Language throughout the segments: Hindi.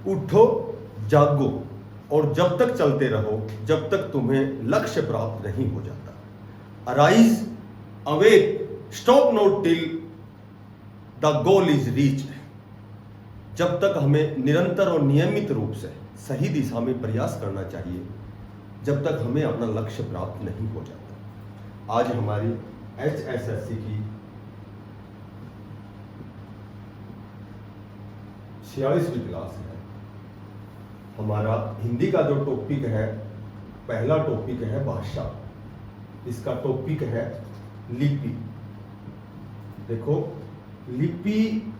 उठो, जागो और जब तक चलते रहो जब तक तुम्हें लक्ष्य प्राप्त नहीं हो जाता। Arise, awake, stop not till the goal is reached. जब तक हमें निरंतर और नियमित रूप से सही दिशा में प्रयास करना चाहिए जब तक हमें अपना लक्ष्य प्राप्त नहीं हो जाता। आज हमारी HSSC की 46वीं क्लास है। हमारा हिंदी का जो टॉपिक है, पहला टॉपिक है भाषा। इसका टॉपिक है लिपि। देखो, लिपि,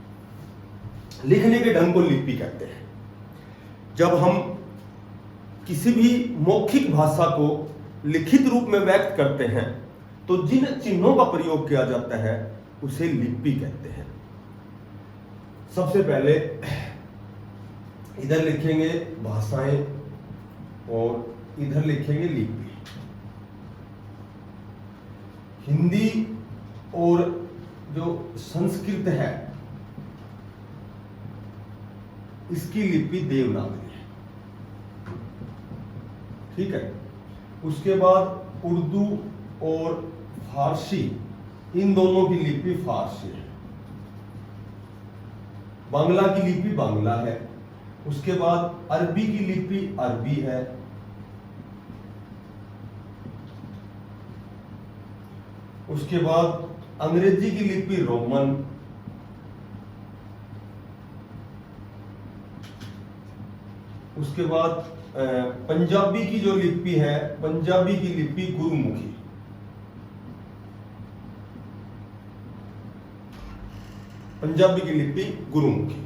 लिखने के ढंग को लिपि कहते हैं। जब हम किसी भी मौखिक भाषा को लिखित रूप में व्यक्त करते हैं तो जिन चिन्हों का प्रयोग किया जाता है उसे लिपि कहते हैं। सबसे पहले इधर लिखेंगे भाषाएं और इधर लिखेंगे लिपि। हिंदी और जो संस्कृत है इसकी लिपि देवनागरी है, ठीक है। उसके बाद उर्दू और फारसी, इन दोनों की लिपि फारसी है। बांग्ला की लिपि बांग्ला है। उसके बाद अरबी की लिपि अरबी है। उसके बाद अंग्रेजी की लिपि रोमन। उसके बाद पंजाबी की जो लिपि है, पंजाबी की लिपि गुरुमुखी। पंजाबी की लिपि गुरुमुखी।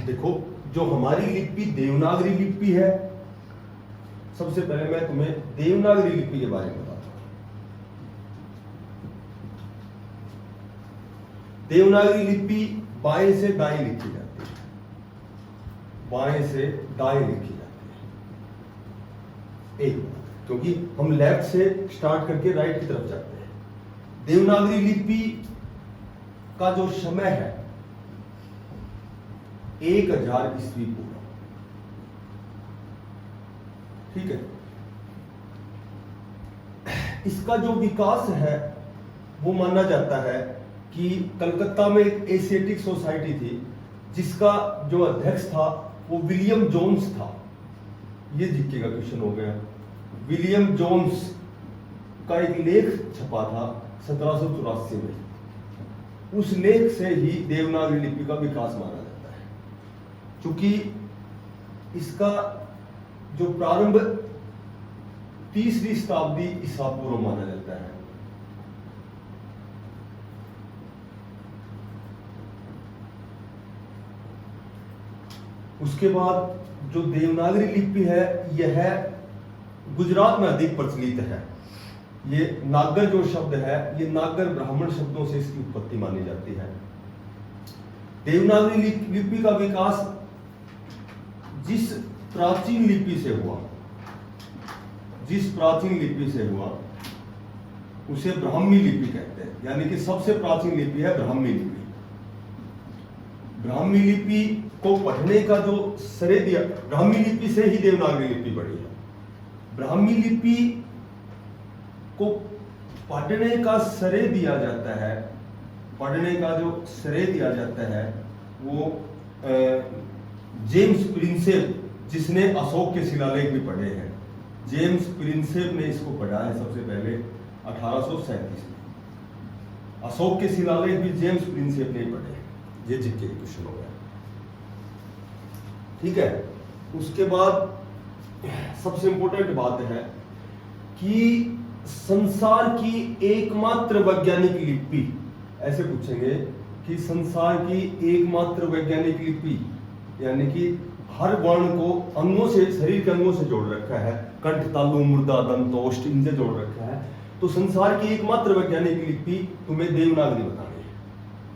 देखो, जो हमारी लिपि देवनागरी लिपि है, सबसे पहले मैं तुम्हें देवनागरी लिपि के बारे में बताता हूं। देवनागरी लिपि बाएं से दाएं लिखी जाती है। बाएं से दाएं लिखी जाती है। एक बात, क्योंकि हम लेफ्ट से स्टार्ट करके राइट की तरफ जाते हैं। देवनागरी लिपि का जो समय है 1000 ईस्वी पूर्व, ठीक है। इसका जो विकास है वो माना जाता है कि कलकत्ता में एक एशियाटिक सोसाइटी थी जिसका जो अध्यक्ष था वो विलियम जोन्स था। ये जीके का क्वेश्चन हो गया। विलियम जोन्स का एक लेख छपा था 1784 में। उस लेख से ही देवनागरी लिपि का विकास माना जाता है। क्योंकि इसका जो प्रारंभ 3वीं शताब्दी ईसा पूर्व माना जाता है। उसके बाद जो देवनागरी लिपि है यह गुजरात में अधिक प्रचलित है। ये नागर जो शब्द है, ये नागर ब्राह्मण शब्दों से इसकी उत्पत्ति मानी जाती है। देवनागरी लिपि का विकास जिस प्राचीन लिपि से हुआ, उसे ब्राह्मी लिपि कहते हैं। यानी कि सबसे प्राचीन लिपि है ब्राह्मी लिपि। ब्राह्मी लिपि को पढ़ने का जो श्रेय दिया, ब्राह्मी लिपि से ही देवनागरी लिपि बढ़ी है। ब्राह्मी लिपि को पढ़ने का श्रेय दिया जाता है, पढ़ने का जो श्रेय दिया जाता है वो जेम्स प्रिंसेप, जिसने अशोक के शिलालेख भी पढ़े हैं। जेम्स प्रिंसेप ने इसको पढ़ा है सबसे पहले 1837 में। अशोक के शिलालेख भी जेम्स प्रिंसेप ने पढ़े। ये जीके क्वेश्चन हो गया, ठीक है। उसके बाद सबसे इंपॉर्टेंट बात है कि संसार की एकमात्र वैज्ञानिक लिपि, ऐसे पूछेंगे कि संसार की एकमात्र वैज्ञानिक लिपि, यानी कि हर वर्ण को अंगों से, शरीर के अंगों से जोड़ रखा है, कंठ, तालु, मुर्दा, दंत, ओष्ठ, इनसे जोड़ रखा है। तो संसार की एकमात्र वैज्ञानिक लिपि तुम्हें देवनागरी बतानी है।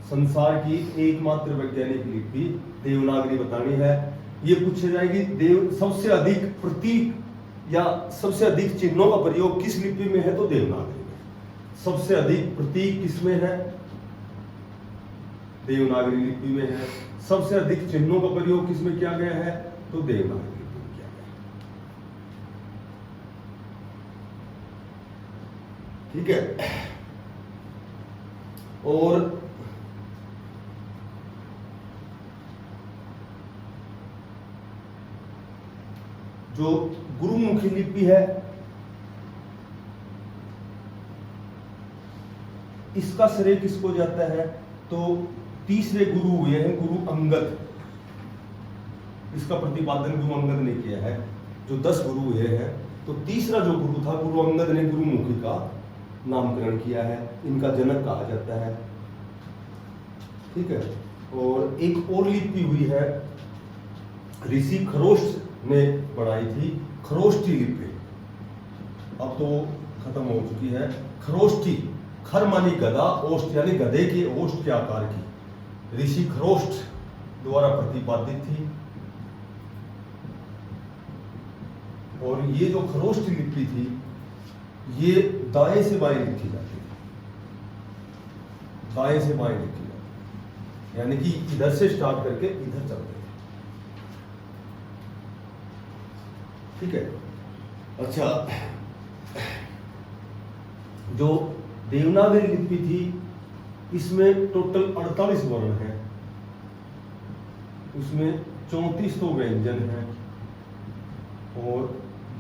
संसार की एकमात्र वैज्ञानिक लिपि देवनागरी बतानी है। ये पूछे जाएगी देव सबसे अधिक प्रतीक या सबसे अधिक चिन्हों का प्रयोग किस लिपि में है, तो देवनागरी में। सबसे अधिक प्रतीक किसमें है, देवनागरी लिपि में है। सबसे अधिक चिन्हों का प्रयोग किसमें किया गया है? तो देवनागरी लिपि में किया गया है। ठीक है। और जो गुरुमुखी लिपि है, इसका श्रेय किसको जाता है? तो तीसरे गुरु हुए हैं गुरु अंगद। इसका प्रतिपादन गुरु अंगद ने किया है। जो 10 गुरु हुए हैं, तो तीसरा जो गुरु था गुरु अंगद ने गुरुमुखी का नामकरण किया है। इनका जनक कहा जाता है। ठीक है। और एक और लिपि हुई है, ऋषि खरोष्ट ने बनाई थी, खरोष्टी लिपि। अब तो खत्म हो चुकी है। खरोष्टी, खर मानी गदा, ओष्ठ यानी गधे के ओष्ठ के आकार की, ऋषि खरोष्ट द्वारा प्रतिपादित थी। और ये जो खरोष्टी लिपि थी, ये दाएं से बाएं लिखी जाती थी। दाएं से बाएं लिखी जाती, यानी कि इधर से स्टार्ट करके इधर चलते थे। ठीक है। अच्छा, जो देवनागरी लिपि थी, इसमें टोटल 48 वर्ण हैं। उसमें 34 तो व्यंजन हैं और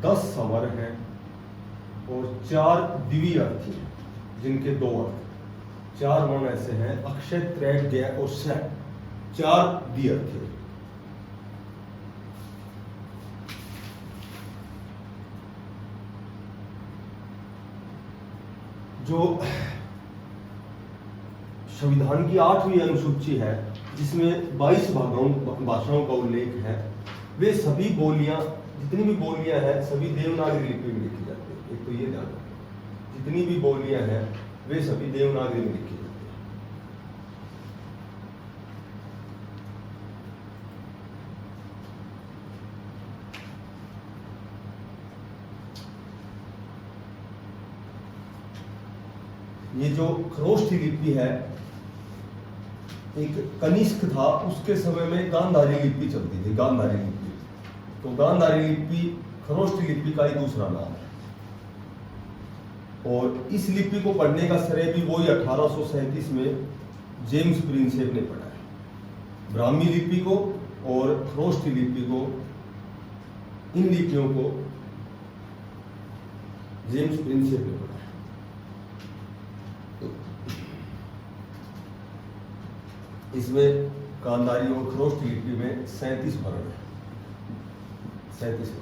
10 स्वर हैं और 4 द्वितीय अर्थ हैं, जिनके 2 अर्थ। 4 वर्ण ऐसे हैं, अक्षय, त्रय, ज्ञ और श, 4 द्वितीय अर्थ हैं। जो संविधान की 8वीं अनुसूची है, जिसमें 22 भाषाओं का उल्लेख है, वे सभी बोलियां, जितनी भी बोलियां हैं, सभी देवनागरी लिपि में लिखी जाती है। एक तो ये ध्यान रखें, जितनी भी बोलियां हैं वे सभी देवनागरी में लिखी जाती है। ये जो खरोष्टी लिपि है, एक कनिष्क था, उसके समय में गांधारी लिपि चलती थी। गांधारी लिपि, तो गांधारी लिपि खरोष्टी लिपि का ही दूसरा नाम है। और इस लिपि को पढ़ने का श्रेय भी वही 1837 में जेम्स प्रिंसेप ने पढ़ा है। ब्राह्मी लिपि को और खरोष्टी लिपि को, इन लिपियों को जेम्स प्रिंसेप ने पढ़ा है। इसमें गांधारी और खरोष्टी लिपि में 37 वर्ण है। 37 वर्ण।